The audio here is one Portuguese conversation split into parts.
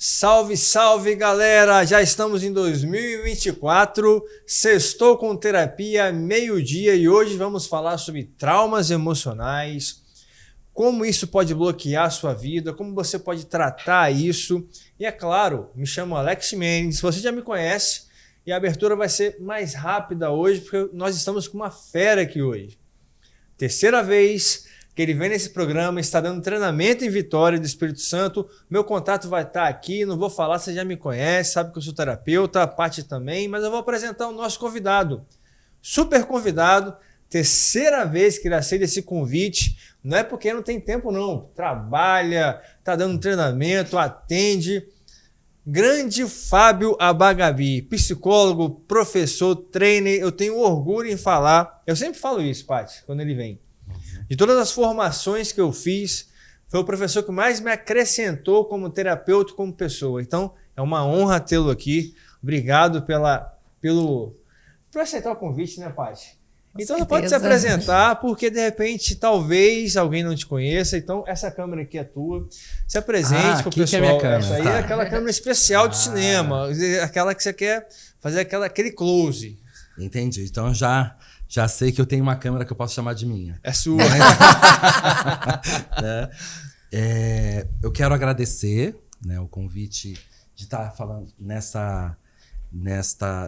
Salve, salve, galera! Já estamos em 2024, sextou com terapia, meio-dia, e hoje vamos falar sobre traumas emocionais, como isso pode bloquear a sua vida, como você pode tratar isso. E é claro, me chamo Alex Mendes, você já me conhece, e a abertura vai ser mais rápida hoje, porque nós estamos com uma fera aqui hoje. Terceira vez que ele vem nesse programa, está dando treinamento em Vitória do Espírito Santo. Meu contato vai estar aqui, não vou falar, você já me conhece, sabe que eu sou terapeuta, a Paty também, mas eu vou apresentar o nosso convidado. Super convidado, terceira vez que ele aceita esse convite. Não é porque não tem tempo não, trabalha, está dando treinamento, atende. Grande Fábio Abagabi, psicólogo, professor, trainer, eu tenho orgulho em falar, eu sempre falo isso, Paty, quando ele vem. De todas as formações que eu fiz, foi o professor que mais me acrescentou como terapeuta, como pessoa. Então, é uma honra tê-lo aqui. Obrigado por aceitar o convite, né, Paty? Então, você pode se apresentar, porque de repente, talvez alguém não te conheça. Então, essa câmera aqui é tua. Se apresente para o pessoal. Que é minha câmera, essa aí é aquela câmera especial de cinema, aquela que você quer fazer aquele close. Entendi. Então, já sei que eu tenho uma câmera que eu posso chamar de minha. É sua. Eu quero agradecer, né, o convite de estar falando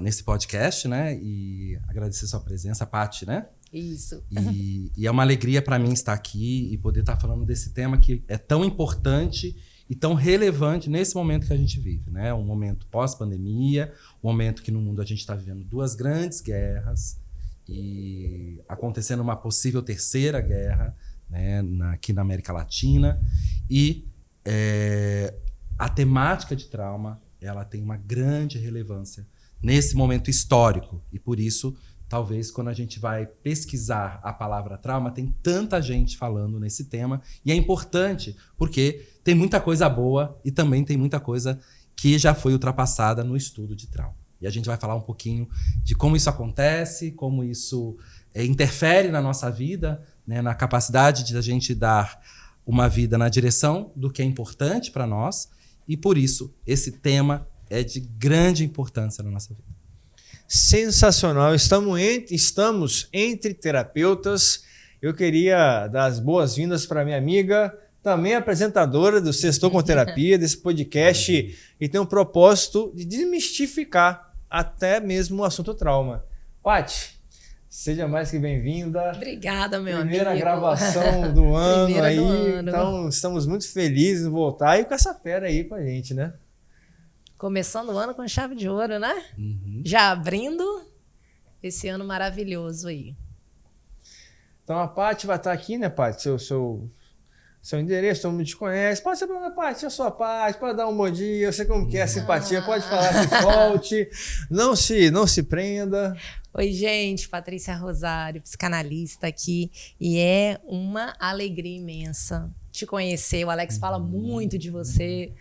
nesse podcast, né? E agradecer sua presença, Paty, né? Isso. E é uma alegria para mim estar aqui e poder estar falando desse tema que é tão importante e tão relevante nesse momento que a gente vive, né? Um momento pós-pandemia, um momento que no mundo a gente está vivendo duas grandes guerras, e acontecendo uma possível terceira guerra, né, aqui na América Latina. E a temática de trauma, ela tem uma grande relevância nesse momento histórico. E por isso, talvez, quando a gente vai pesquisar a palavra trauma, tem tanta gente falando nesse tema. E é importante porque tem muita coisa boa e também tem muita coisa que já foi ultrapassada no estudo de trauma. E a gente vai falar um pouquinho de como isso acontece, como isso interfere na nossa vida, né, na capacidade de a gente dar uma vida na direção do que é importante para nós. E por isso, esse tema é de grande importância na nossa vida. Sensacional. Estamos entre terapeutas. Eu queria dar as boas-vindas para minha amiga, também apresentadora do Sextou com Terapia, desse podcast, e tem um propósito de desmistificar até mesmo o assunto trauma. Paty, seja mais que bem-vinda. Obrigada, meu amigo. Primeira gravação do ano Primeira aí, do ano. Então estamos muito felizes em voltar e com essa fera aí com a gente, né? Começando o ano com chave de ouro, né? Uhum. Já abrindo esse ano maravilhoso aí. Então a Paty vai estar aqui, né, Paty? Seu endereço, todo mundo te conhece. Pode ser para Paty, eu sou a Paty, pode dar um bom dia, eu sei como que é a simpatia, pode falar que volte, não se prenda. Oi, gente, Patrícia Rosário, psicanalista aqui, e é uma alegria imensa te conhecer. O Alex fala muito de você.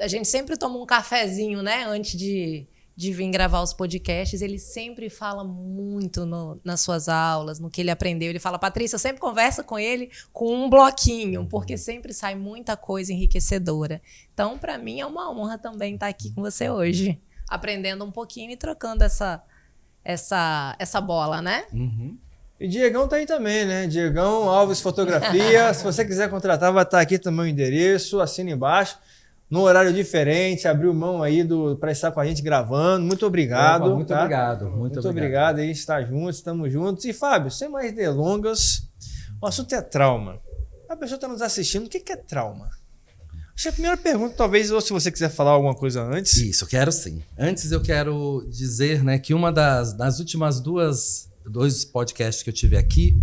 A gente sempre toma um cafezinho, né, antes de vir gravar os podcasts. Ele sempre fala muito nas suas aulas, no que ele aprendeu. Ele fala, Patrícia, eu sempre converso com ele com um bloquinho, porque sempre sai muita coisa enriquecedora. Então, para mim, é uma honra também estar aqui com você hoje, aprendendo um pouquinho e trocando essa bola, né? Uhum. E Diegão tá aí também, né? Diegão Alves Fotografia. Se você quiser contratar, vai estar aqui também o endereço, assina embaixo. Num horário diferente, abriu mão aí para estar com a gente gravando. Muito obrigado. Opa, muito obrigado. Muito obrigado aí, estar juntos, estamos juntos. E Fábio, sem mais delongas, o assunto é trauma. A pessoa está nos assistindo, o que é trauma? Acho que a primeira pergunta, talvez, ou se você quiser falar alguma coisa antes. Isso, eu quero sim. Antes eu quero dizer, né, que uma das últimas dois podcasts que eu tive aqui,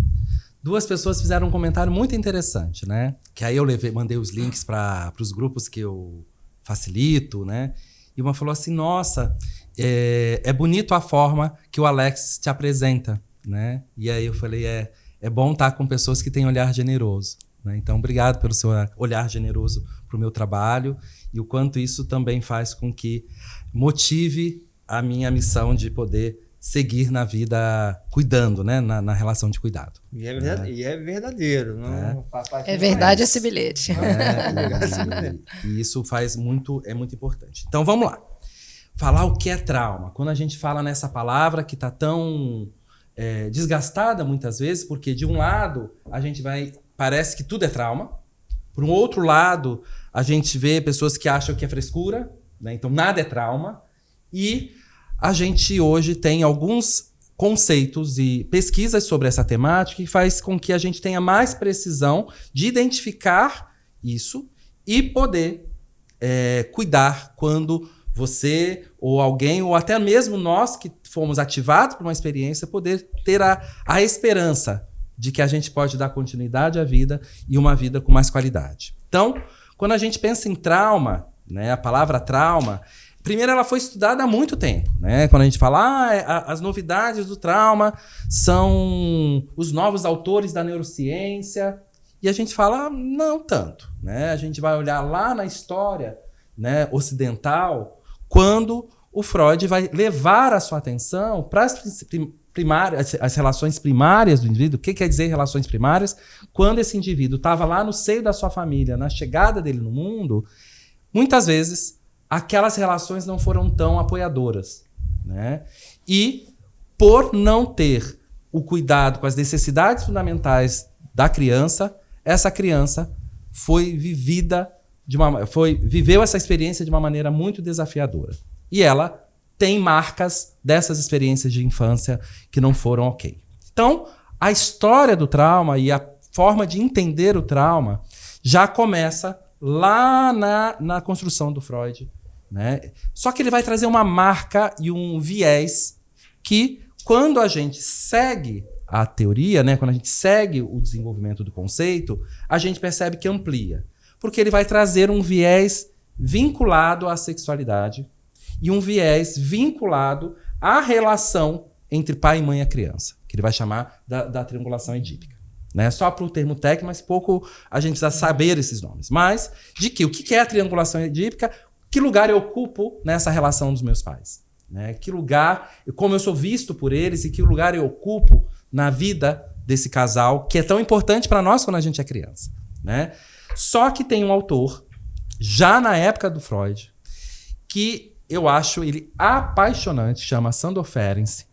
duas pessoas fizeram um comentário muito interessante, né? Que aí eu mandei os links para os grupos que eu facilito, né? E uma falou assim, nossa, é bonito a forma que o Alex te apresenta, né? E aí eu falei, é bom estar com pessoas que têm olhar generoso, né? Então, obrigado pelo seu olhar generoso para o meu trabalho e o quanto isso também faz com que motive a minha missão de poder seguir na vida cuidando, né? Na relação de cuidado. E é verdadeiro. Não é verdade esse bilhete. E isso é muito importante. Então vamos lá. Falar o que é trauma. Quando a gente fala nessa palavra que está tão desgastada muitas vezes, porque de um lado parece que tudo é trauma. Por um outro lado, a gente vê pessoas que acham que é frescura, né? Então nada é trauma. E a gente hoje tem alguns conceitos e pesquisas sobre essa temática que faz com que a gente tenha mais precisão de identificar isso e poder cuidar quando você ou alguém, ou até mesmo nós que fomos ativados por uma experiência, poder ter a esperança de que a gente pode dar continuidade à vida e uma vida com mais qualidade. Então, quando a gente pensa em trauma, né, a palavra trauma, primeiro ela foi estudada há muito tempo, né? Quando a gente fala as novidades do trauma são os novos autores da neurociência, e a gente fala não tanto, né? A gente vai olhar lá na história, né, ocidental, quando o Freud vai levar a sua atenção para as relações primárias do indivíduo. O que quer dizer relações primárias? Quando esse indivíduo estava lá no seio da sua família, na chegada dele no mundo, muitas vezes aquelas relações não foram tão apoiadoras, né? E por não ter o cuidado com as necessidades fundamentais da criança, essa criança viveu essa experiência de uma maneira muito desafiadora. E ela tem marcas dessas experiências de infância que não foram ok. Então, a história do trauma e a forma de entender o trauma já começa lá na construção do Freud, né? Só que ele vai trazer uma marca e um viés que, quando a gente segue a teoria, né, quando a gente segue o desenvolvimento do conceito, a gente percebe que amplia. Porque ele vai trazer um viés vinculado à sexualidade e um viés vinculado à relação entre pai e mãe e a criança, que ele vai chamar da triangulação edípica. Né? Só para o termo técnico, mas pouco a gente precisa saber esses nomes. Mas o que é a triangulação edípica? Que lugar eu ocupo nessa relação dos meus pais? Né? Que lugar, como eu sou visto por eles e que lugar eu ocupo na vida desse casal, que é tão importante para nós quando a gente é criança. Né? Só que tem um autor, já na época do Freud, que eu acho ele apaixonante, chama Sándor Ferenczi.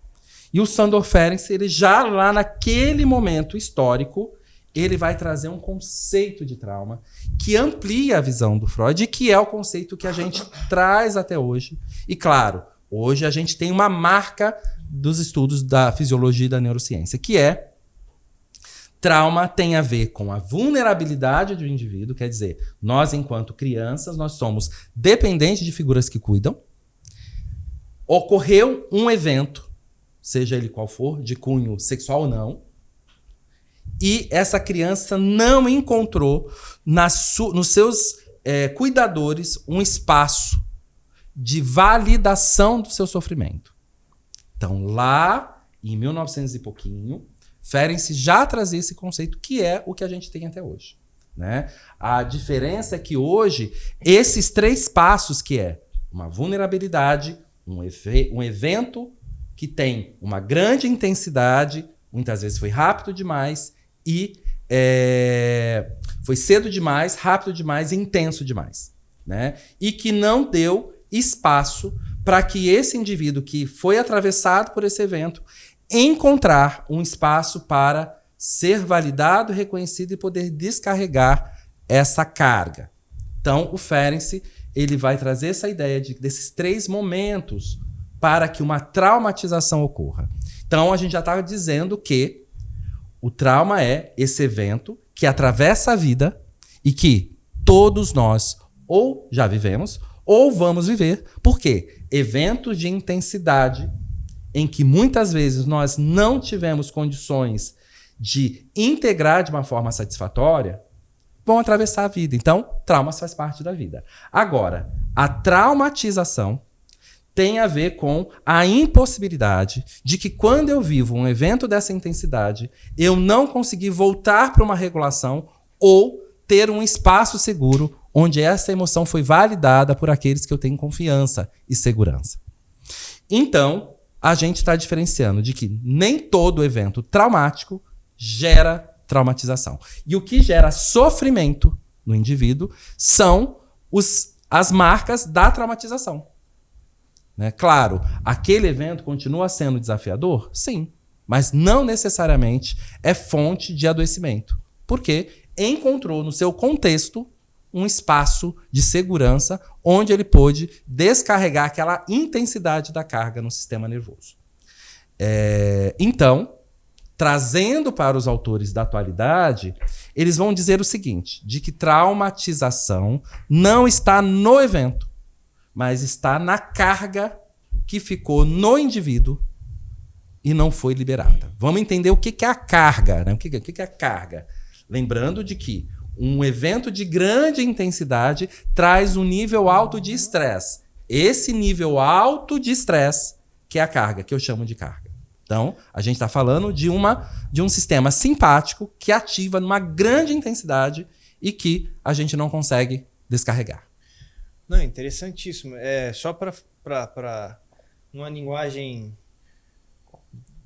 E o Sándor Ferenczi, ele já lá naquele momento histórico, ele vai trazer um conceito de trauma que amplia a visão do Freud e que é o conceito que a gente traz até hoje. E claro, hoje a gente tem uma marca dos estudos da fisiologia e da neurociência, que é trauma tem a ver com a vulnerabilidade do indivíduo, quer dizer, nós enquanto crianças, nós somos dependentes de figuras que cuidam. Ocorreu um evento, seja ele qual for, de cunho sexual ou não, e essa criança não encontrou nos seus cuidadores um espaço de validação do seu sofrimento. Então, lá em 1900 e pouquinho, Ferenczi já trazia esse conceito, que é o que a gente tem até hoje. Né? A diferença é que hoje, esses 3 passos, que é uma vulnerabilidade, um evento que tem uma grande intensidade, muitas vezes foi rápido demais e foi cedo demais, rápido demais e intenso demais. Né? E que não deu espaço para que esse indivíduo que foi atravessado por esse evento encontrar um espaço para ser validado, reconhecido e poder descarregar essa carga. Então, o Ferenczi, ele vai trazer essa ideia desses 3 momentos para que uma traumatização ocorra. Então, a gente já estava dizendo que o trauma é esse evento que atravessa a vida e que todos nós ou já vivemos ou vamos viver. Por quê? Eventos de intensidade em que muitas vezes nós não tivemos condições de integrar de uma forma satisfatória, vão atravessar a vida. Então, traumas faz parte da vida. Agora, a traumatização tem a ver com a impossibilidade de que quando eu vivo um evento dessa intensidade, eu não consegui voltar para uma regulação ou ter um espaço seguro onde essa emoção foi validada por aqueles que eu tenho confiança e segurança. Então, a gente está diferenciando de que nem todo evento traumático gera traumatização. E o que gera sofrimento no indivíduo são as marcas da traumatização. Né? Claro, aquele evento continua sendo desafiador? Sim, mas não necessariamente é fonte de adoecimento, porque encontrou no seu contexto um espaço de segurança onde ele pôde descarregar aquela intensidade da carga no sistema nervoso. Então, trazendo para os autores da atualidade, eles vão dizer o seguinte, de que traumatização não está no evento, mas está na carga que ficou no indivíduo e não foi liberada. Vamos entender o que é a carga, né? O que é a carga? Lembrando de que um evento de grande intensidade traz um nível alto de estresse. Esse nível alto de estresse que é a carga, que eu chamo de carga. Então, a gente está falando de um sistema simpático que ativa numa grande intensidade e que a gente não consegue descarregar. Não, interessantíssimo. Só para uma linguagem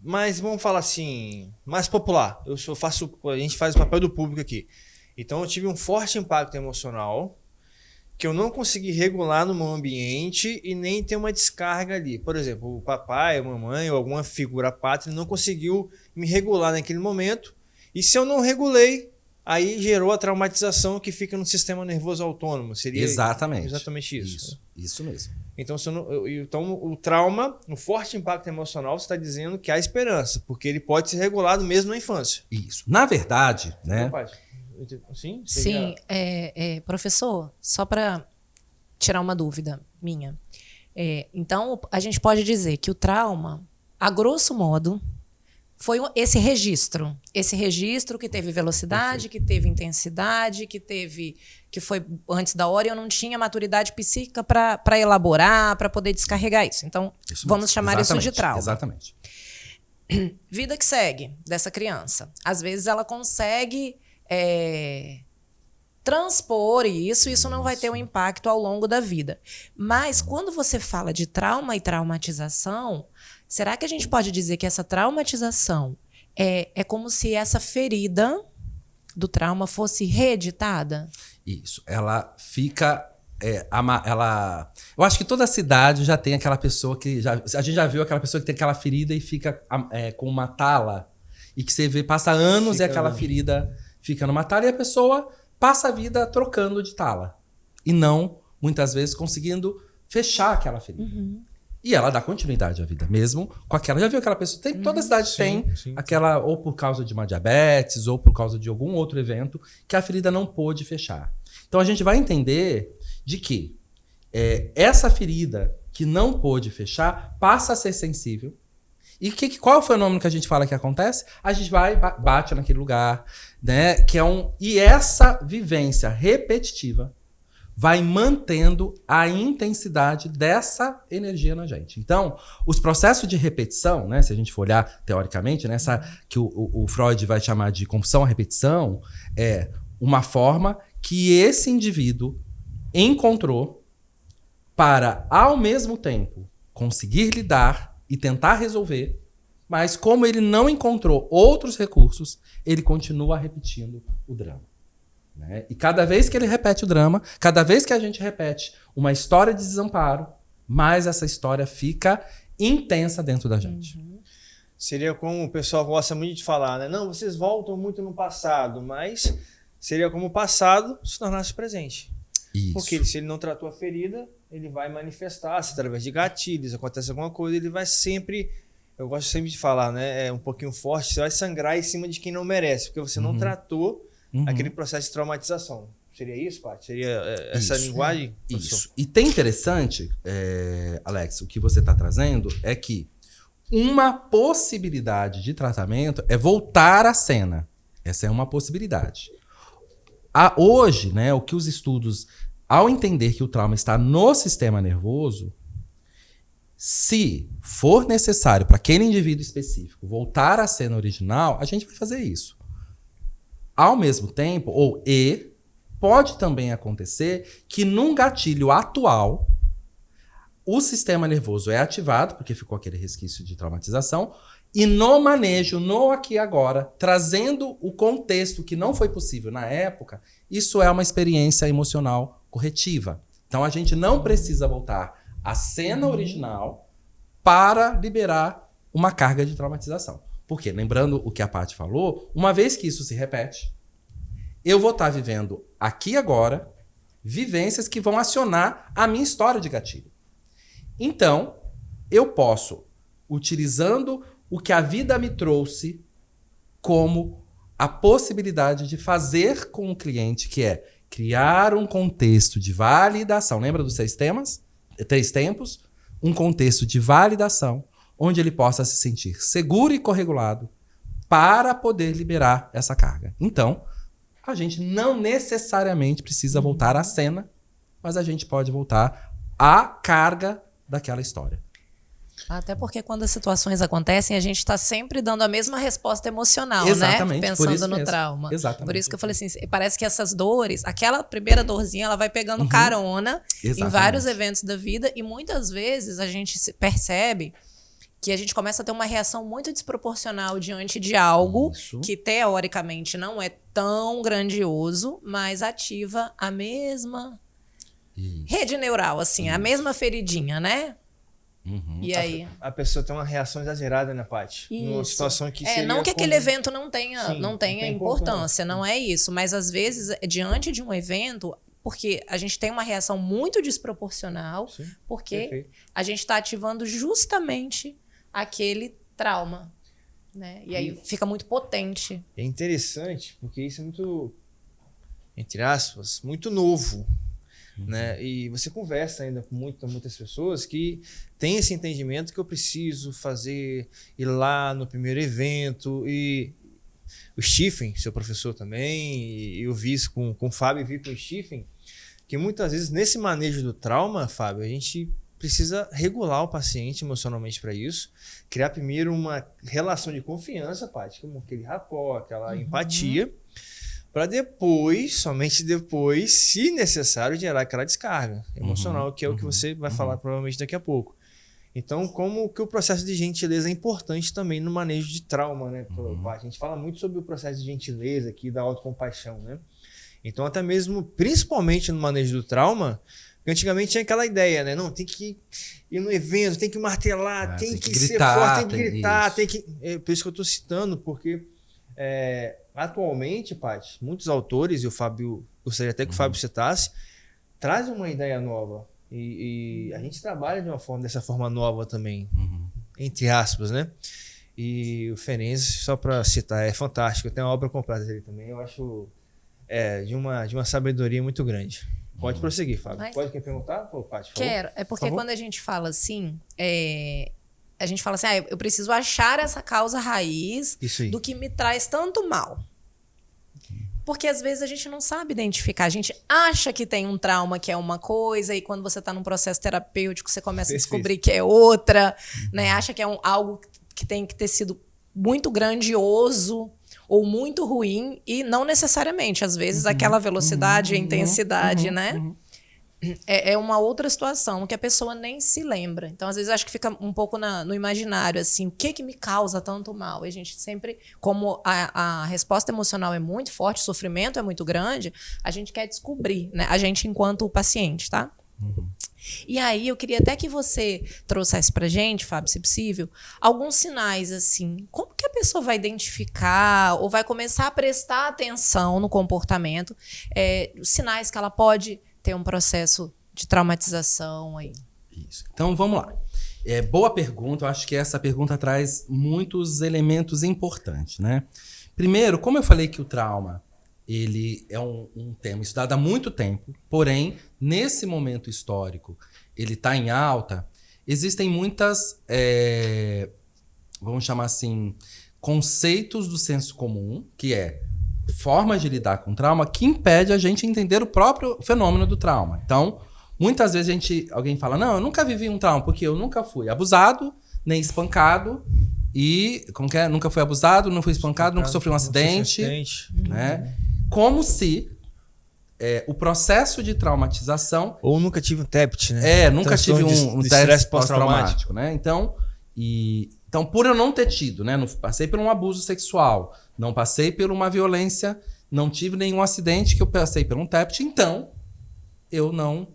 mais, vamos falar assim, mais popular. A gente faz o papel do público aqui. Então eu tive um forte impacto emocional que eu não consegui regular no meu ambiente e nem ter uma descarga ali. Por exemplo, o papai, a mamãe ou alguma figura pátria não conseguiu me regular naquele momento. E se eu não regulei, aí gerou a traumatização que fica no sistema nervoso autônomo. Seria exatamente isso. Isso mesmo. Então, então o trauma, o forte impacto emocional, você está dizendo que há esperança, porque ele pode ser regulado mesmo na infância. Isso. Na verdade, né? Sim? Sim, professor, só para tirar uma dúvida minha. Então, a gente pode dizer que o trauma, a grosso modo, foi esse registro que teve velocidade, que teve intensidade, que foi antes da hora e eu não tinha maturidade psíquica para elaborar, para poder descarregar isso. Então, vamos chamar isso de trauma. Exatamente. Vida que segue dessa criança. Às vezes ela consegue transpor isso não vai ter um impacto ao longo da vida. Mas quando você fala de trauma e traumatização, será que a gente pode dizer que essa traumatização é como se essa ferida do trauma fosse reeditada? Isso. Ela fica... eu acho que toda cidade já tem aquela pessoa que... a gente já viu aquela pessoa que tem aquela ferida e fica com uma tala. E que você vê, passa anos e aquela ferida fica numa tala e a pessoa passa a vida trocando de tala. E não, muitas vezes, conseguindo fechar aquela ferida. Uhum. E ela dá continuidade à vida, mesmo com aquela... Já viu aquela pessoa? Toda cidade tem aquela... Ou por causa de uma diabetes, ou por causa de algum outro evento, que a ferida não pôde fechar. Então, a gente vai entender de que essa ferida que não pôde fechar passa a ser sensível. E qual é o fenômeno que a gente fala que acontece? A gente vai, bate naquele lugar, né? E essa vivência repetitiva vai mantendo a intensidade dessa energia na gente. Então, os processos de repetição, né? Se a gente for olhar teoricamente, né? Que o Freud vai chamar de compulsão à repetição, é uma forma que esse indivíduo encontrou para, ao mesmo tempo, conseguir lidar e tentar resolver, mas como ele não encontrou outros recursos, ele continua repetindo o drama. Né? E cada vez que ele repete o drama, cada vez que a gente repete uma história de desamparo, mais essa história fica intensa dentro da gente. Uhum. Seria como o pessoal gosta muito de falar, né? Não, vocês voltam muito no passado, mas seria como o passado se tornasse presente. Isso. Porque se ele não tratou a ferida, ele vai manifestar-se através de gatilhos, acontece alguma coisa, ele vai sempre... Eu gosto sempre de falar, né? É um pouquinho forte, você vai sangrar em cima de quem não merece, porque você não tratou aquele processo de traumatização. Seria isso, Paty? Seria essa linguagem? Isso. E tem interessante, Alex, o que você está trazendo é que uma possibilidade de tratamento é voltar à cena. Essa é uma possibilidade. Hoje, né, o que os estudos, ao entender que o trauma está no sistema nervoso, se for necessário para aquele indivíduo específico voltar à cena original, a gente vai fazer isso. Ao mesmo tempo, pode também acontecer que num gatilho atual, o sistema nervoso é ativado, porque ficou aquele resquício de traumatização, e no manejo, no aqui e agora, trazendo o contexto que não foi possível na época, isso é uma experiência emocional corretiva. Então a gente não precisa voltar à cena original para liberar uma carga de traumatização. Porque, lembrando o que a Paty falou, uma vez que isso se repete, eu vou estar vivendo aqui e agora vivências que vão acionar a minha história de gatilho. Então, eu posso, utilizando o que a vida me trouxe como a possibilidade de fazer com o cliente, que é criar um contexto de validação. Lembra dos 6 temas? 3 tempos? Um contexto de validação, onde ele possa se sentir seguro e corregulado para poder liberar essa carga. Então, a gente não necessariamente precisa voltar à cena, mas a gente pode voltar à carga daquela história. Até porque quando as situações acontecem, a gente está sempre dando a mesma resposta emocional, Exatamente, né? por Pensando isso no mesmo. trauma. Exatamente. Por isso que eu falei assim, parece que essas dores, aquela primeira dorzinha, ela vai pegando carona em Exatamente. vários eventos da vida e muitas vezes a gente percebe que a gente começa a ter uma reação muito desproporcional diante de algo Isso. que teoricamente não é tão grandioso, mas ativa a mesma Isso. rede neural, assim, a mesma feridinha, né? Uhum. E aí? A pessoa tem uma reação exagerada, né, Paty? Numa Isso. situação que seria Não que aquele como- evento não tenha, Sim, não tenha tem importância, não é isso. Mas às vezes, diante de um evento, porque a gente tem uma reação muito desproporcional, Sim, porque perfeito. a gente está ativando justamente aquele trauma. Né? E aí fica muito potente. É interessante, porque isso é muito, entre aspas, muito novo. Né? E você conversa ainda com muitas pessoas que têm esse entendimento que eu preciso ir lá no primeiro evento. E o Stephen, seu professor também, e eu vi isso com o Fábio e vi com o Stephen, que muitas vezes nesse manejo do trauma, Fábio, a gente precisa regular o paciente emocionalmente para isso, criar primeiro uma relação de confiança, Paty, como aquele rapport, aquela empatia, para depois, somente depois, se necessário, gerar aquela descarga emocional, que é o que você vai falar provavelmente daqui a pouco. Então, como que o processo de gentileza é importante também no manejo de trauma, né? A gente fala muito sobre o processo de gentileza aqui, da autocompaixão, né? Então, até mesmo, principalmente no manejo do trauma, porque antigamente tinha aquela ideia, né? Não, tem que ir no evento, tem que martelar, tem que ser gritar, forte, tem que gritar, isso. tem que... É por isso que eu estou citando, porque atualmente, Paty, muitos autores, e o Fábio, gostaria até que o Fábio citasse, trazem uma ideia nova. E a gente trabalha dessa forma nova também, entre aspas, né? E o Ferenczi, só para citar, é fantástico. Tem uma obra completa dele também, eu acho de uma sabedoria muito grande. Pode prosseguir, Fábio. Mas... Pode quer perguntar? Pô, Paty, Quero. É porque quando a gente fala assim, a gente fala assim, eu preciso achar essa causa raiz do que me traz tanto mal. Porque às vezes a gente não sabe identificar. A gente acha que tem um trauma que é uma coisa, e quando você está num processo terapêutico, você começa a descobrir que é outra, né? Acha que é algo que tem que ter sido muito grandioso ou muito ruim, e não necessariamente. Às vezes aquela velocidade e intensidade, né? É uma outra situação que a pessoa nem se lembra. Então, às vezes, acho que fica um pouco no imaginário, assim, o que me causa tanto mal? E a gente sempre, como a resposta emocional é muito forte, o sofrimento é muito grande, a gente quer descobrir, né? A gente enquanto paciente, tá? E aí, eu queria até que você trouxesse pra gente, Fábio, se possível, alguns sinais, assim, como que a pessoa vai identificar ou vai começar a prestar atenção no comportamento, sinais que ela pode ter um processo de traumatização aí. Isso. Então, vamos lá. Boa pergunta. Eu acho que essa pergunta traz muitos elementos importantes, né? Primeiro, como eu falei que o trauma ele é um tema estudado há muito tempo, porém, nesse momento histórico, ele está em alta, existem muitas, vamos chamar assim, conceitos do senso comum, que formas de lidar com trauma que impede a gente entender o próprio fenômeno do trauma. Então, muitas vezes alguém fala, não, eu nunca vivi um trauma, porque eu nunca fui abusado, nem espancado, e nunca fui abusado, não fui espancado, nunca sofri um acidente, né? Como se o processo de traumatização... Ou nunca tive um TEPT, né? Nunca tive um estresse pós-traumático, né? Então, por eu não ter tido, né? Não passei por um abuso sexual, não passei por uma violência, não tive nenhum acidente que eu passei por um TEPT, então eu não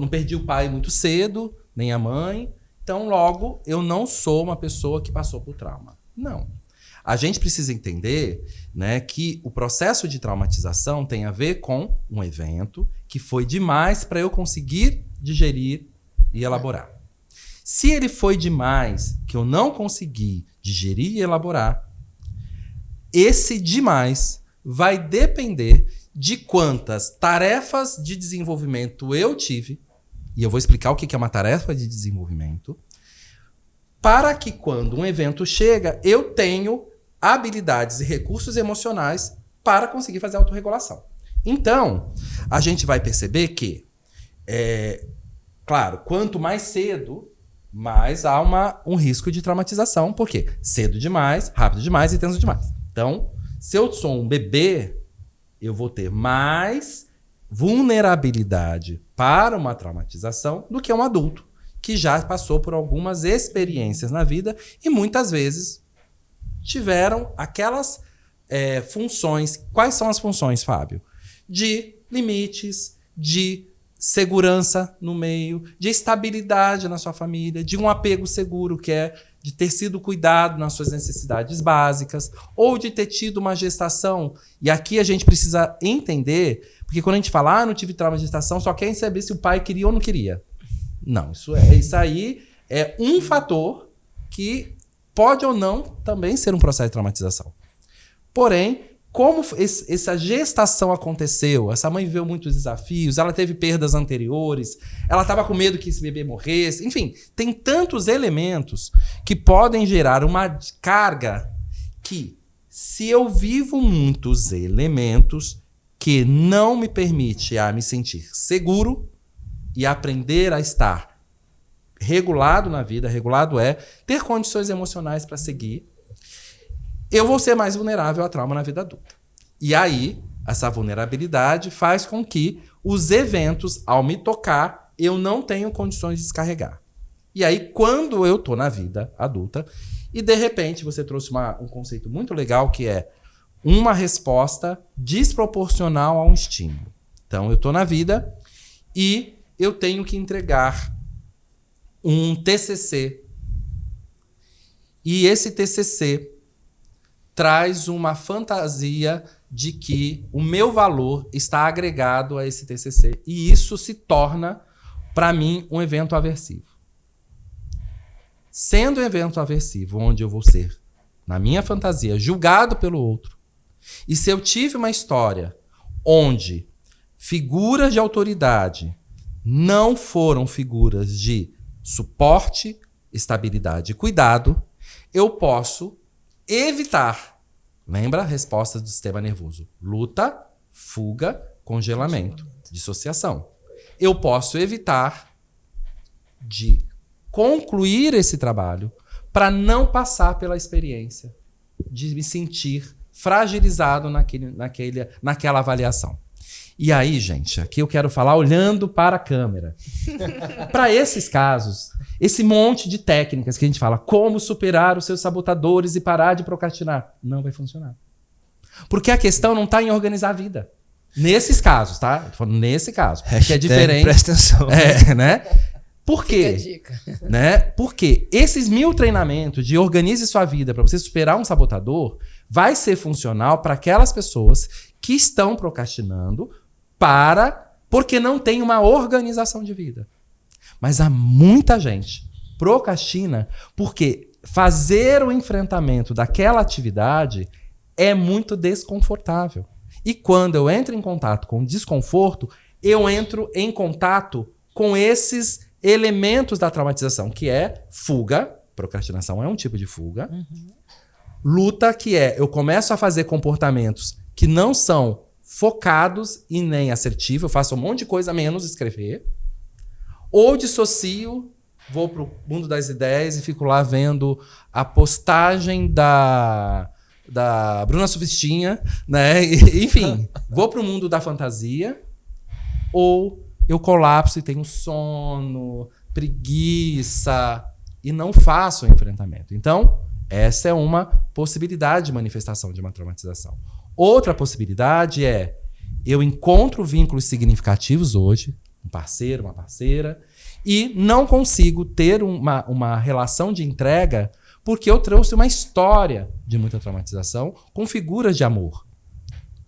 perdi o pai muito cedo, nem a mãe, então logo eu não sou uma pessoa que passou por trauma. Não. A gente precisa entender, né, que o processo de traumatização tem a ver com um evento que foi demais para eu conseguir digerir e elaborar. Se ele foi demais, que eu não consegui digerir e elaborar, esse demais vai depender de quantas tarefas de desenvolvimento eu tive, e eu vou explicar o que é uma tarefa de desenvolvimento, para que quando um evento chega, eu tenho habilidades e recursos emocionais para conseguir fazer a autorregulação. Então, a gente vai perceber que, claro, quanto mais cedo, mais há um risco de traumatização. Por quê? Cedo demais, rápido demais e tenso demais. Então, se eu sou um bebê, eu vou ter mais vulnerabilidade para uma traumatização do que um adulto, que já passou por algumas experiências na vida e muitas vezes tiveram aquelas funções. Quais são as funções, Fábio? De limites, de segurança no meio, de estabilidade na sua família, de um apego seguro, que é de ter sido cuidado nas suas necessidades básicas, ou de ter tido uma gestação. E aqui a gente precisa entender, porque quando a gente fala, não tive trauma de gestação, só quer saber se o pai queria ou não queria. Não, isso aí é um fator que pode ou não também ser um processo de traumatização. Porém, como essa gestação aconteceu, essa mãe viveu muitos desafios, ela teve perdas anteriores, ela estava com medo que esse bebê morresse, enfim, tem tantos elementos que podem gerar uma carga que, se eu vivo muitos elementos que não me permite a me sentir seguro e aprender a estar regulado na vida, regulado é ter condições emocionais para seguir, eu vou ser mais vulnerável a trauma na vida adulta. E aí, essa vulnerabilidade faz com que os eventos, ao me tocar, eu não tenho condições de descarregar. E aí, quando eu tô na vida adulta, e de repente você trouxe um conceito muito legal, que é uma resposta desproporcional a um estímulo. Então, eu tô na vida e eu tenho que entregar um TCC. E esse TCC traz uma fantasia de que o meu valor está agregado a esse TCC. E isso se torna, para mim, um evento aversivo. Sendo um evento aversivo, onde eu vou ser, na minha fantasia, julgado pelo outro, e se eu tive uma história onde figuras de autoridade não foram figuras de suporte, estabilidade e cuidado, eu posso evitar. Lembra a resposta do sistema nervoso? Luta, fuga, congelamento, dissociação. Eu posso evitar de concluir esse trabalho para não passar pela experiência de me sentir fragilizado naquela avaliação. E aí, gente, aqui eu quero falar olhando para a câmera. Para esses casos, esse monte de técnicas que a gente fala, como superar os seus sabotadores e parar de procrastinar, não vai funcionar. Porque a questão não está em organizar a vida. Nesses casos, tá? Tô falando nesse caso. Que é diferente. Presta atenção. Né? Por quê? Fica a dica. Né? Porque esses 1000 treinamentos de organize sua vida para você superar um sabotador vai ser funcional para aquelas pessoas que estão procrastinando porque não tem uma organização de vida. Mas há muita gente procrastina porque fazer o enfrentamento daquela atividade é muito desconfortável. E quando eu entro em contato com o desconforto, eu entro em contato com esses elementos da traumatização, que é fuga, procrastinação é um tipo de fuga, luta, que é eu começo a fazer comportamentos que não são focados e nem assertivos, eu faço um monte de coisa menos escrever, ou dissocio, vou pro mundo das ideias e fico lá vendo a postagem da Bruna Sufistinha, né? Enfim, vou pro mundo da fantasia ou eu colapso e tenho sono, preguiça e não faço o enfrentamento. Então, essa é uma possibilidade de manifestação de uma traumatização. Outra possibilidade é eu encontro vínculos significativos hoje, um parceiro, uma parceira, e não consigo ter uma relação de entrega porque eu trouxe uma história de muita traumatização com figuras de amor.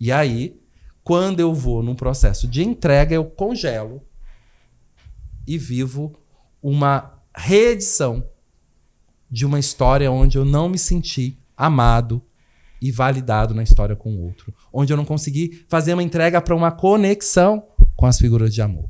E aí, quando eu vou num processo de entrega, eu congelo e vivo uma reedição de uma história onde eu não me senti amado e validado na história com o outro. Onde eu não consegui fazer uma entrega para uma conexão com as figuras de amor.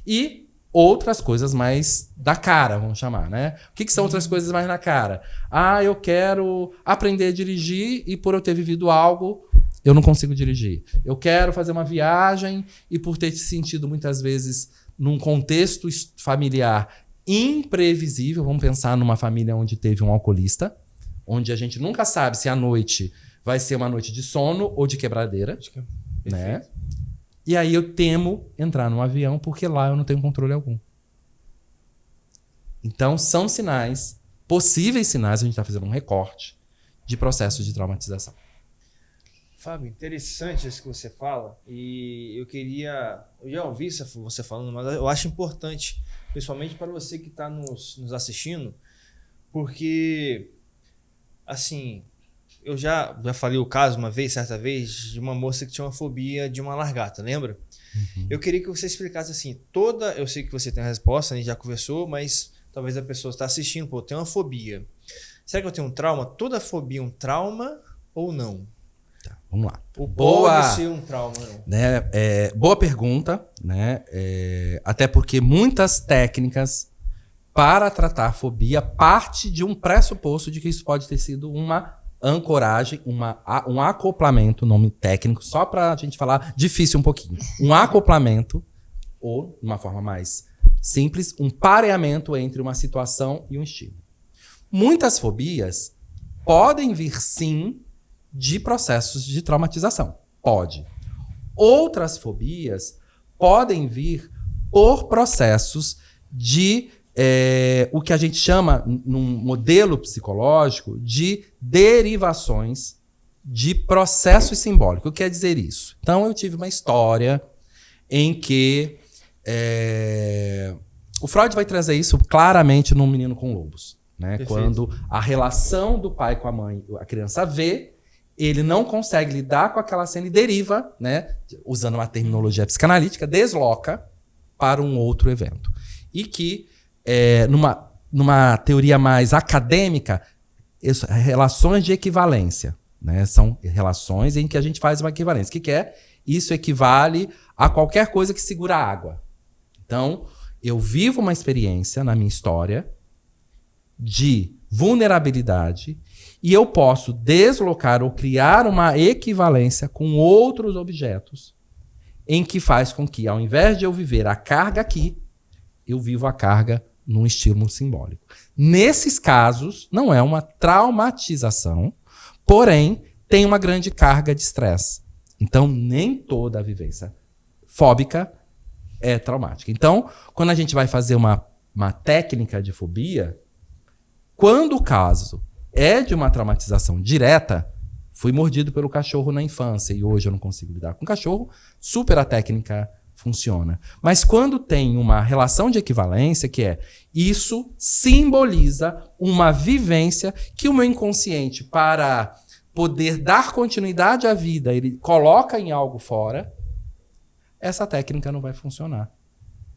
E outras coisas mais da cara, vamos chamar, né? O que são outras coisas mais na cara? Ah, eu quero aprender a dirigir e por eu ter vivido algo, eu não consigo dirigir. Eu quero fazer uma viagem e por ter sentido muitas vezes num contexto familiar imprevisível, vamos pensar numa família onde teve um alcoolista, onde a gente nunca sabe se a noite vai ser uma noite de sono ou de quebradeira, né? E aí eu temo entrar num avião porque lá eu não tenho controle algum. Então são sinais, possíveis sinais, a gente está fazendo um recorte de processos de traumatização. Fábio, interessante isso que você fala e eu já ouvi você falando, mas eu acho importante, principalmente para você que está nos assistindo, porque, assim, eu já falei o caso certa vez, de uma moça que tinha uma fobia de uma lagarta, lembra? Uhum. Eu queria que você explicasse assim, eu sei que você tem a resposta, a gente já conversou, mas talvez a pessoa está assistindo, pô, tem uma fobia. Será que eu tenho um trauma? Toda fobia é um trauma ou não? Tá, vamos lá. Pode ser um trauma, não? Né? Boa pergunta, né? Até porque muitas técnicas para tratar fobia parte de um pressuposto de que isso pode ter sido uma ancoragem, um acoplamento, nome técnico, só para a gente falar difícil um pouquinho. Um acoplamento, ou, de uma forma mais simples, um pareamento entre uma situação e um estímulo. Muitas fobias podem vir, sim, de processos de traumatização. Pode. Outras fobias podem vir por processos de o que a gente chama, num modelo psicológico, de derivações de processos simbólicos. O que quer dizer isso? Então, eu tive uma história em que o Freud vai trazer isso claramente no Menino com Lobos, né? Quando a relação do pai com a mãe, a criança vê, ele não consegue lidar com aquela cena e deriva, né? Usando uma terminologia psicanalítica, desloca para um outro evento. E que, numa teoria mais acadêmica, relações de equivalência, né? São relações em que a gente faz uma equivalência. O que é? Isso equivale a qualquer coisa que segura a água. Então, eu vivo uma experiência na minha história de vulnerabilidade e eu posso deslocar ou criar uma equivalência com outros objetos em que faz com que, ao invés de eu viver a carga aqui, eu vivo a carga num estímulo simbólico. Nesses casos, não é uma traumatização, porém, tem uma grande carga de estresse. Então, nem toda a vivência fóbica é traumática. Então, quando a gente vai fazer uma técnica de fobia, quando o caso é de uma traumatização direta, fui mordido pelo cachorro na infância e hoje eu não consigo lidar com o cachorro, super a técnica funciona. Mas quando tem uma relação de equivalência, que é isso simboliza uma vivência que o meu inconsciente, para poder dar continuidade à vida, ele coloca em algo fora, essa técnica não vai funcionar,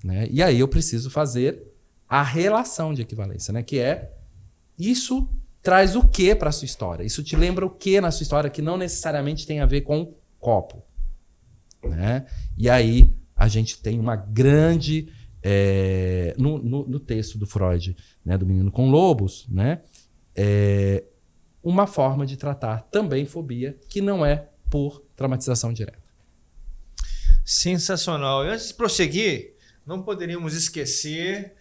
né? E aí eu preciso fazer a relação de equivalência, né? Que é isso traz o que para a sua história? Isso te lembra o que na sua história que não necessariamente tem a ver com copo, né? E aí a gente tem uma grande... no texto do Freud, né, do Menino com Lobos, né, uma forma de tratar também fobia que não é por traumatização direta. Sensacional. E antes de prosseguir, não poderíamos esquecer,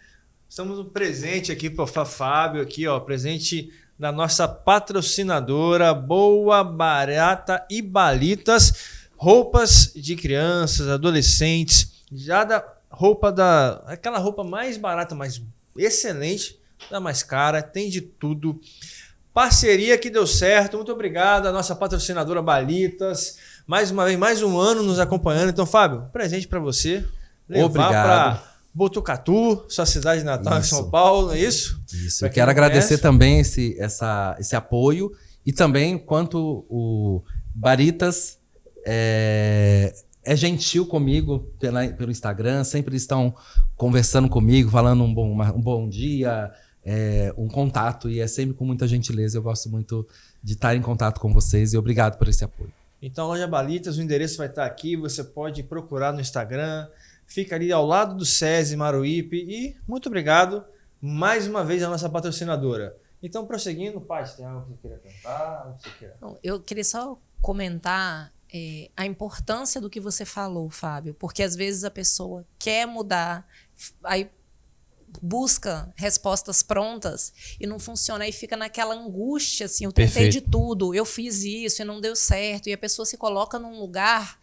estamos no presente aqui para o Fábio, aqui, ó, presente da nossa patrocinadora Boa, Barata e Balitas, roupas de crianças, adolescentes, já da roupa aquela roupa mais barata, mais excelente, da mais cara, tem de tudo. Parceria que deu certo, muito obrigado à nossa patrocinadora Balitas, mais uma vez, mais um ano nos acompanhando. Então, Fábio, presente para você, levar para Botucatu, sua cidade natal em São Paulo, é isso? Isso, eu quero agradecer também esse apoio e também quanto o Baritas é gentil comigo pelo Instagram, sempre estão conversando comigo, falando um bom dia, um contato, e é sempre com muita gentileza. Eu gosto muito de estar em contato com vocês e obrigado por esse apoio. Então, Loja Balitas, o endereço vai estar aqui, você pode procurar no Instagram, fica ali ao lado do SESI Maruípe, e muito obrigado mais uma vez à nossa patrocinadora. Então, prosseguindo, Paty, tem algo que você queria contar? Eu queria só comentar a importância do que você falou, Fábio, porque às vezes a pessoa quer mudar, aí busca respostas prontas e não funciona, aí fica naquela angústia, assim, eu tentei de tudo, eu fiz isso e não deu certo, e a pessoa se coloca num lugar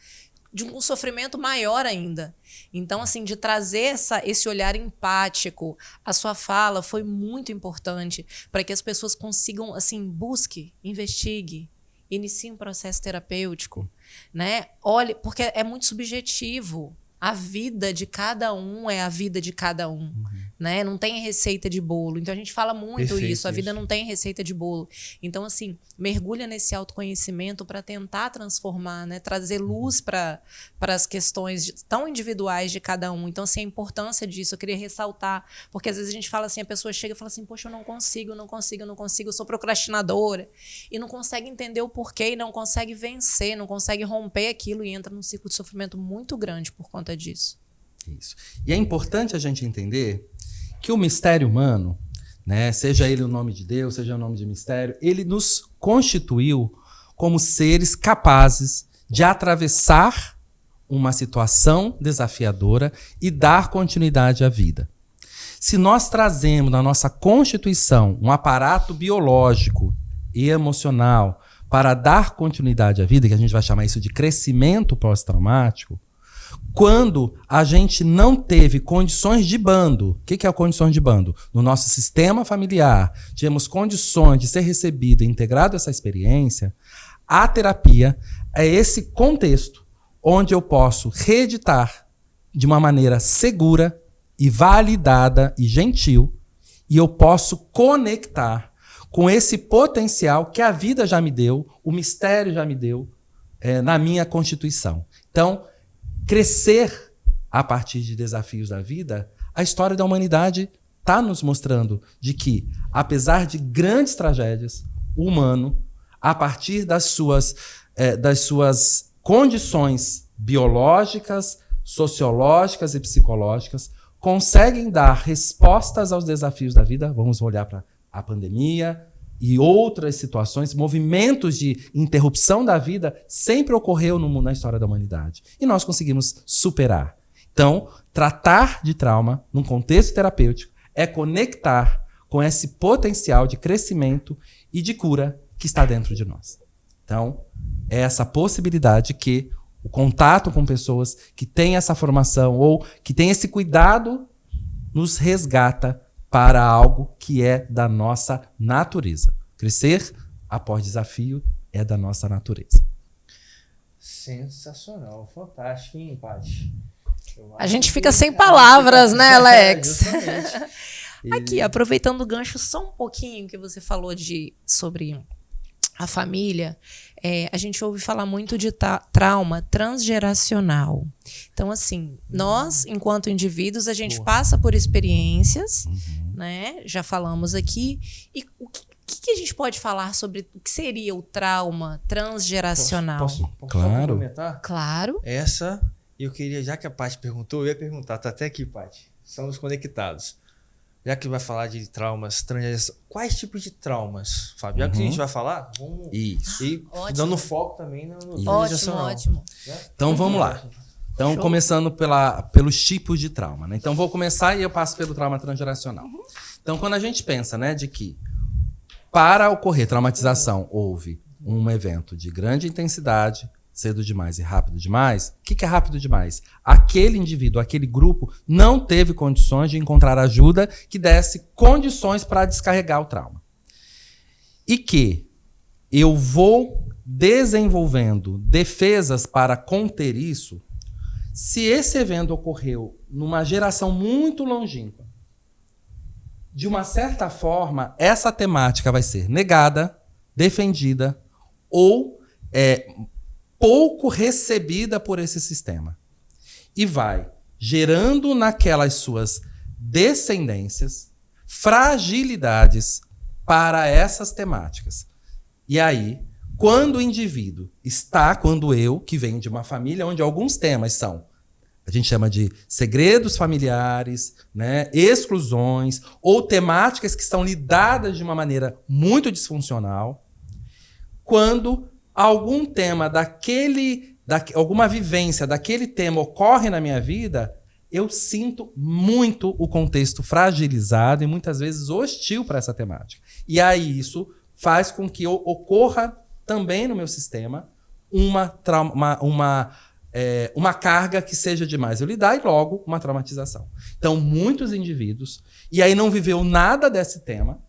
de um sofrimento maior ainda. Então, assim, de trazer esse olhar empático, a sua fala foi muito importante para que as pessoas consigam, assim, busque, investigue, inicie um processo terapêutico, né? Olhe, porque é muito subjetivo. A vida de cada um é a vida de cada um, né? Não tem receita de bolo. Então, a gente fala muito isso. A vida não tem receita de bolo. Então, assim, mergulha nesse autoconhecimento para tentar transformar, né? Trazer luz para as questões tão individuais de cada um. Então, assim, a importância disso, eu queria ressaltar. Porque, às vezes, a gente fala assim, a pessoa chega e fala assim, poxa, eu não consigo, eu sou procrastinadora. E não consegue entender o porquê, e não consegue vencer, não consegue romper aquilo e entra num ciclo de sofrimento muito grande por conta disso. Isso. E é importante a gente entender que o mistério humano, né, seja ele o nome de Deus, seja o nome de mistério, ele nos constituiu como seres capazes de atravessar uma situação desafiadora e dar continuidade à vida. Se nós trazemos na nossa constituição um aparato biológico e emocional para dar continuidade à vida, que a gente vai chamar isso de crescimento pós-traumático, quando a gente não teve condições de bando, o que é condições de bando? No nosso sistema familiar, tivemos condições de ser recebido e integrado essa experiência, a terapia é esse contexto onde eu posso reeditar de uma maneira segura e validada e gentil, e eu posso conectar com esse potencial que a vida já me deu, o mistério já me deu na minha constituição. Então, crescer a partir de desafios da vida, a história da humanidade está nos mostrando de que, apesar de grandes tragédias, o humano, a partir das suas condições biológicas, sociológicas e psicológicas, conseguem dar respostas aos desafios da vida. Vamos olhar para a pandemia e outras situações, movimentos de interrupção da vida sempre ocorreu na história da humanidade. E nós conseguimos superar. Então, tratar de trauma num contexto terapêutico é conectar com esse potencial de crescimento e de cura que está dentro de nós. Então, é essa possibilidade que o contato com pessoas que têm essa formação ou que têm esse cuidado nos resgata para algo que é da nossa natureza. Crescer após desafio é da nossa natureza. Sensacional, fantástico, hein, Paty? A gente fica sem palavras, né, Alex? Justamente. Aqui, aproveitando o gancho só um pouquinho que você falou sobre a família, a gente ouve falar muito de trauma transgeracional. Então, assim, nós, enquanto indivíduos, a gente passa por experiências, né? Já falamos aqui. E o que a gente pode falar sobre o que seria o trauma transgeracional? Posso Claro. complementar? Claro. Eu queria, já que a Paty perguntou, eu ia perguntar, tá até aqui, Paty. Estamos conectados. Já que vai falar de traumas transgeracionais, quais tipos de traumas, Fábio? Já que a gente vai falar, vamos Isso. ir dando foco também no Ótimo, transgeracional. ótimo. Então, vamos lá. Então, Show. começando pelos tipos de trauma, né? Então, vou começar e eu passo pelo trauma transgeracional. Então, quando a gente pensa, né, de que Para ocorrer traumatização, houve um evento de grande intensidade, cedo demais e rápido demais. O que é rápido demais? Aquele indivíduo, aquele grupo, não teve condições de encontrar ajuda que desse condições para descarregar o trauma. E que eu vou desenvolvendo defesas para conter isso. Se esse evento ocorreu numa geração muito longínqua, de uma certa forma, essa temática vai ser negada, defendida ou pouco recebida por esse sistema. E vai gerando naquelas suas descendências fragilidades para essas temáticas. E aí, quando o indivíduo quando eu, que venho de uma família onde alguns temas são, a gente chama de segredos familiares, né, exclusões, ou temáticas que são lidadas de uma maneira muito disfuncional, quando algum tema alguma vivência daquele tema ocorre na minha vida, eu sinto muito o contexto fragilizado e muitas vezes hostil para essa temática. E aí isso faz com que ocorra também no meu sistema uma carga que seja demais eu lidar e logo uma traumatização. Então, muitos indivíduos, e aí não viveu nada desse tema,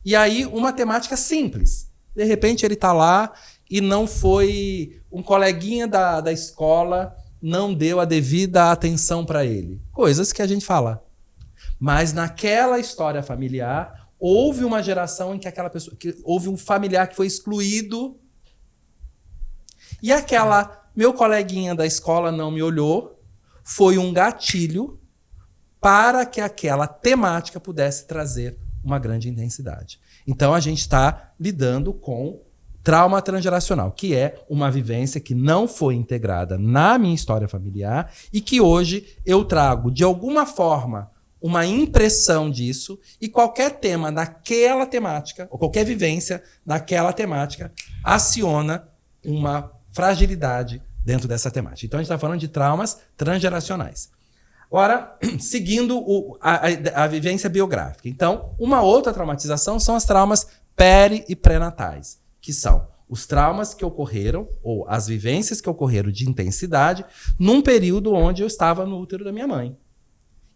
e aí uma temática simples. De repente ele está lá e não foi um coleguinha da escola, não deu a devida atenção para ele. Coisas que a gente fala. Mas naquela história familiar, houve uma geração em que houve um familiar que foi excluído e meu coleguinha da escola não me olhou, foi um gatilho para que aquela temática pudesse trazer uma grande intensidade. Então, a gente está lidando com trauma transgeracional, que é uma vivência que não foi integrada na minha história familiar e que hoje eu trago, de alguma forma, uma impressão disso e qualquer tema naquela temática, ou qualquer vivência naquela temática, aciona uma fragilidade dentro dessa temática. Então, a gente está falando de traumas transgeracionais. Agora, seguindo a vivência biográfica. Então, uma outra traumatização são as traumas peri e pré-natais, que são os traumas que ocorreram, ou as vivências que ocorreram de intensidade, num período onde eu estava no útero da minha mãe.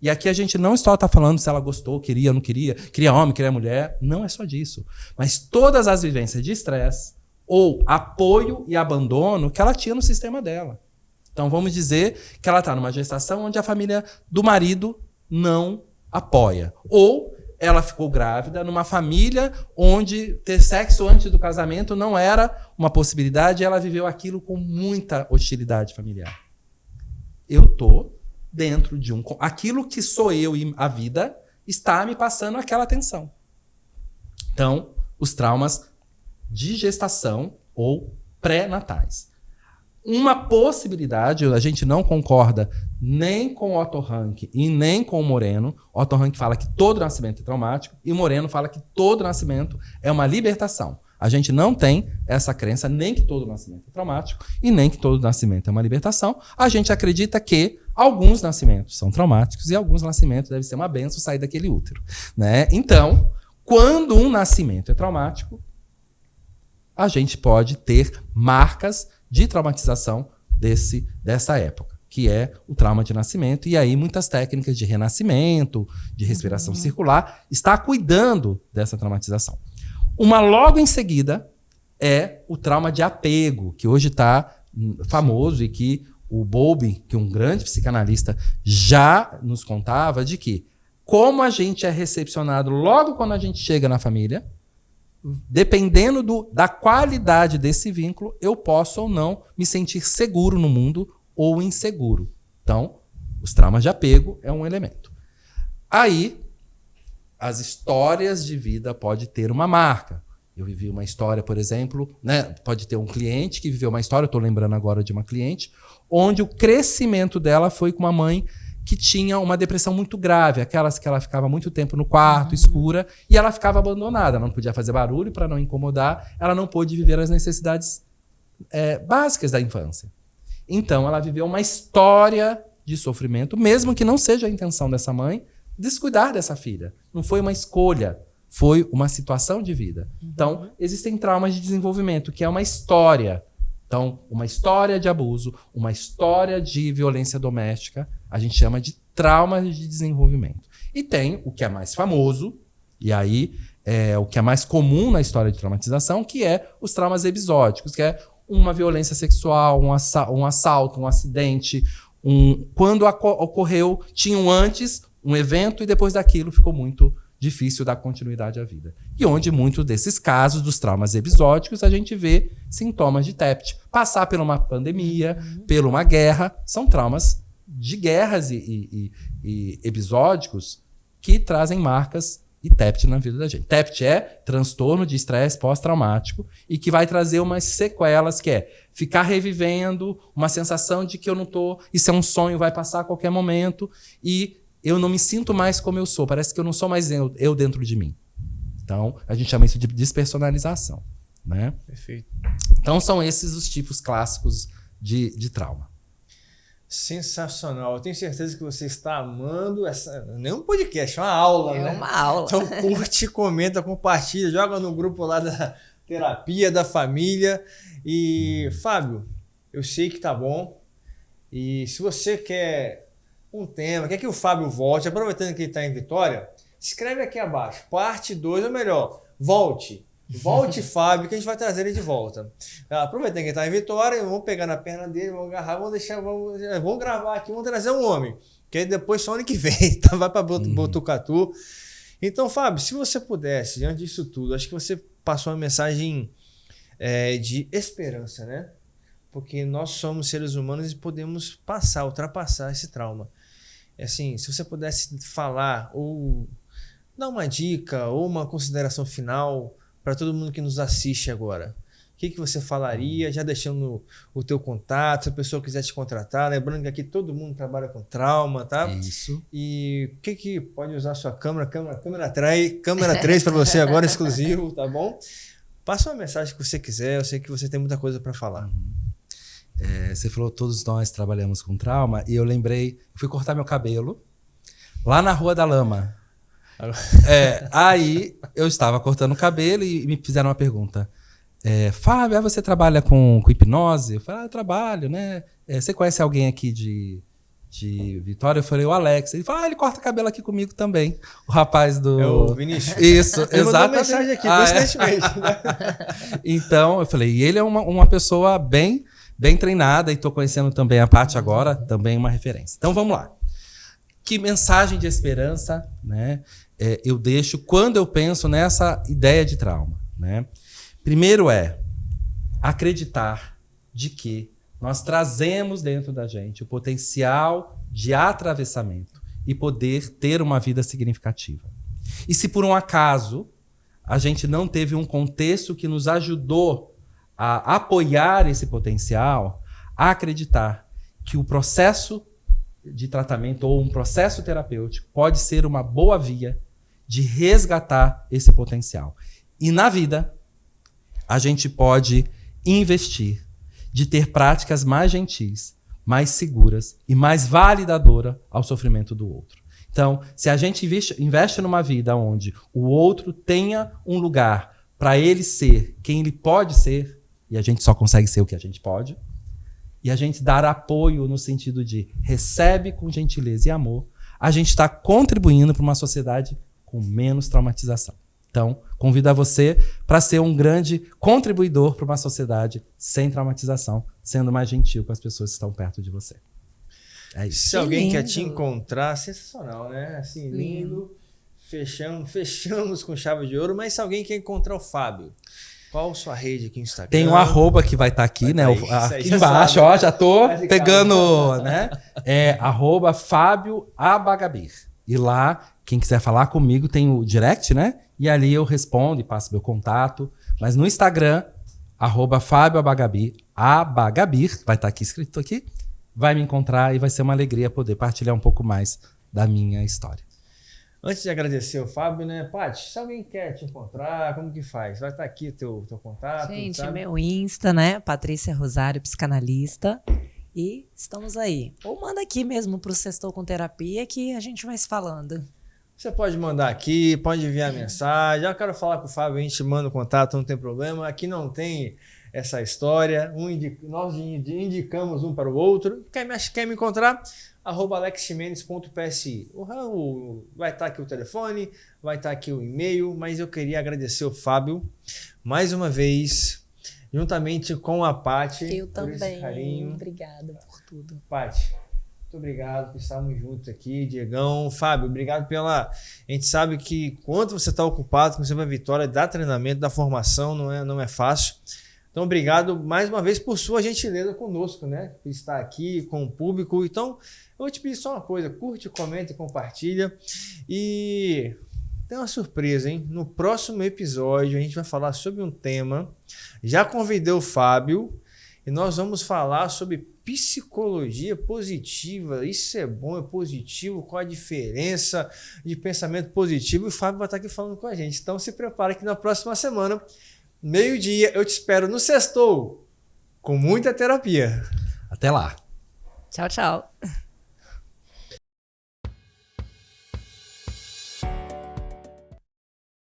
E aqui a gente não só está falando se ela gostou, queria, não queria homem, queria mulher. Não é só disso. Mas todas as vivências de estresse, ou apoio e abandono que ela tinha no sistema dela. Então, vamos dizer que ela está numa gestação onde a família do marido não apoia. Ou ela ficou grávida numa família onde ter sexo antes do casamento não era uma possibilidade e ela viveu aquilo com muita hostilidade familiar. Eu estou dentro de aquilo que sou eu e a vida está me passando aquela tensão. Então, os traumas de gestação ou pré-natais. Uma possibilidade, a gente não concorda nem com o Otto Rank e nem com o Moreno. Otto Rank fala que todo nascimento é traumático e o Moreno fala que todo nascimento é uma libertação. A gente não tem essa crença nem que todo nascimento é traumático e nem que todo nascimento é uma libertação. A gente acredita que alguns nascimentos são traumáticos e alguns nascimentos devem ser uma benção sair daquele útero, né? Então, quando um nascimento é traumático, a gente pode ter marcas de traumatização dessa época, que é o trauma de nascimento. E aí muitas técnicas de renascimento, de respiração circular, está cuidando dessa traumatização. Uma logo em seguida é o trauma de apego, que hoje está famoso e que o Bowlby, que é um grande psicanalista, já nos contava de que como a gente é recepcionado logo quando a gente chega na família, dependendo da qualidade desse vínculo, eu posso ou não me sentir seguro no mundo ou inseguro. Então, os traumas de apego é um elemento. Aí, as histórias de vida podem ter uma marca. Eu vivi uma história, por exemplo, né? Pode ter um cliente que viveu uma história, eu estou lembrando agora de uma cliente, onde o crescimento dela foi com uma mãe que tinha uma depressão muito grave, aquelas que ela ficava muito tempo no quarto, escura, e ela ficava abandonada, ela não podia fazer barulho para não incomodar, ela não pôde viver as necessidades básicas da infância. Então, ela viveu uma história de sofrimento, mesmo que não seja a intenção dessa mãe, descuidar dessa filha. Não foi uma escolha, foi uma situação de vida. Então, existem traumas de desenvolvimento, que é uma história. Então, uma história de abuso, uma história de violência doméstica, a gente chama de traumas de desenvolvimento. E tem o que é mais famoso, e aí é o que é mais comum na história de traumatização, que é os traumas episódicos, que é uma violência sexual, um assalto, um acidente, quando ocorreu, tinha antes um evento e depois daquilo ficou muito difícil dar continuidade à vida. E onde muitos desses casos dos traumas episódicos a gente vê sintomas de TEPT. Passar por uma pandemia, por uma guerra, são traumas de guerras e episódicos que trazem marcas e TEPT na vida da gente. TEPT é transtorno de estresse pós-traumático e que vai trazer umas sequelas, que é ficar revivendo uma sensação de que eu não tô, isso é um sonho, vai passar a qualquer momento e eu não me sinto mais como eu sou, parece que eu não sou mais eu dentro de mim. Então, a gente chama isso de despersonalização, né? Perfeito. Então, são esses os tipos clássicos de trauma. Sensacional. Eu tenho certeza que você está amando essa. Nem um podcast, é uma aula, né? É uma aula. Então curte, comenta, compartilha, joga no grupo lá da terapia, da família. E, Fábio, eu sei que tá bom. E se você quer um tema, quer que o Fábio volte, aproveitando que ele está em Vitória, escreve aqui abaixo, parte 2, ou melhor, volte. Volte, Fábio, que a gente vai trazer ele de volta. Aproveitando que ele está em Vitória, vamos pegar na perna dele, vamos agarrar, vamos gravar aqui, vamos trazer um homem. Que aí depois só ano que vem, tá? Vai para Botucatu. Então, Fábio, se você pudesse, diante disso tudo, acho que você passou uma mensagem de esperança, né? Porque nós somos seres humanos e podemos ultrapassar esse trauma. Assim, se você pudesse falar ou dar uma dica ou uma consideração final para todo mundo que nos assiste agora, o que você falaria? Já deixando o teu contato, se a pessoa quiser te contratar, lembrando que aqui todo mundo trabalha com trauma, tá? Isso. E o que pode usar a sua câmera 3 para você agora, exclusivo, tá bom? Passa uma mensagem que você quiser, eu sei que você tem muita coisa para falar. Você falou, todos nós trabalhamos com trauma, e eu lembrei, fui cortar meu cabelo lá na Rua da Lama. Aí eu estava cortando o cabelo e me fizeram uma pergunta. Fábio, você trabalha com hipnose? Eu falei, eu trabalho, né? Você conhece alguém aqui de Vitória? Eu falei, o Alex. Ele falou, ele corta cabelo aqui comigo também. O rapaz do... É o Vinícius. Isso, ele exatamente. mandou uma mensagem aqui, coincidentemente. Então, eu falei, e ele é uma pessoa bem treinada, e estou conhecendo também a Paty agora, também uma referência. Então, vamos lá. Que mensagem de esperança, né, eu deixo quando eu penso nessa ideia de trauma, né? Primeiro acreditar de que nós trazemos dentro da gente o potencial de atravessamento e poder ter uma vida significativa. E se por um acaso a gente não teve um contexto que nos ajudou a apoiar esse potencial, a acreditar que o processo de tratamento ou um processo terapêutico pode ser uma boa via de resgatar esse potencial. E na vida, a gente pode investir de ter práticas mais gentis, mais seguras e mais validadoras ao sofrimento do outro. Então, se a gente investe numa vida onde o outro tenha um lugar para ele ser quem ele pode ser, e a gente só consegue ser o que a gente pode, e a gente dar apoio no sentido de recebe com gentileza e amor, a gente está contribuindo para uma sociedade com menos traumatização. Então, convido a você para ser um grande contribuidor para uma sociedade sem traumatização, sendo mais gentil com as pessoas que estão perto de você. É isso. Se alguém quer te encontrar, sensacional, né? Assim, lindo. Fechamos com chave de ouro, mas se alguém quer encontrar o Fábio, qual sua rede aqui no Instagram? Tem um arroba que vai estar aqui, né? Aqui embaixo, ó, já tô pegando, né? Arroba Fábio Abagabir. E lá, quem quiser falar comigo, tem o direct, né? E ali eu respondo e passo meu contato. Mas no Instagram, arroba Fábio Abagabir, vai estar aqui escrito aqui, vai me encontrar e vai ser uma alegria poder partilhar um pouco mais da minha história. Antes de agradecer o Fábio, né, Paty, se alguém quer te encontrar, como que faz? Vai estar aqui teu contato. Gente, sabe? meu Insta, né? Patrícia Rosário, psicanalista. E estamos aí. Ou manda aqui mesmo pro Sextou com Terapia que a gente vai se falando. você pode mandar aqui, pode enviar mensagem. Eu quero falar com o Fábio, a gente manda o contato, não tem problema. Aqui não tem essa história. Nós indicamos um para o outro. Quer me encontrar? @alexximenes.psi. Vai estar aqui o telefone, vai estar aqui o e-mail, mas eu queria agradecer o Fábio mais uma vez, juntamente com a Paty. Eu por também. esse carinho. Obrigada por tudo. Paty, muito obrigado por estarmos juntos aqui. Diegão, Fábio, obrigado pela... A gente sabe que quando você está ocupado com a Vitória, dá treinamento, da formação, não é fácil. Então, obrigado mais uma vez por sua gentileza conosco, né? Por estar aqui com o público. Então, eu vou te pedir só uma coisa: curte, comenta e compartilha. E tem uma surpresa, hein? No próximo episódio, a gente vai falar sobre um tema. Já convidei o Fábio e nós vamos falar sobre psicologia positiva. Isso é bom, é positivo? Qual a diferença de pensamento positivo? E o Fábio vai estar aqui falando com a gente. Então, se prepara que na próxima semana, meio-dia, eu te espero no Sextou com muita terapia. Até lá. Tchau, tchau.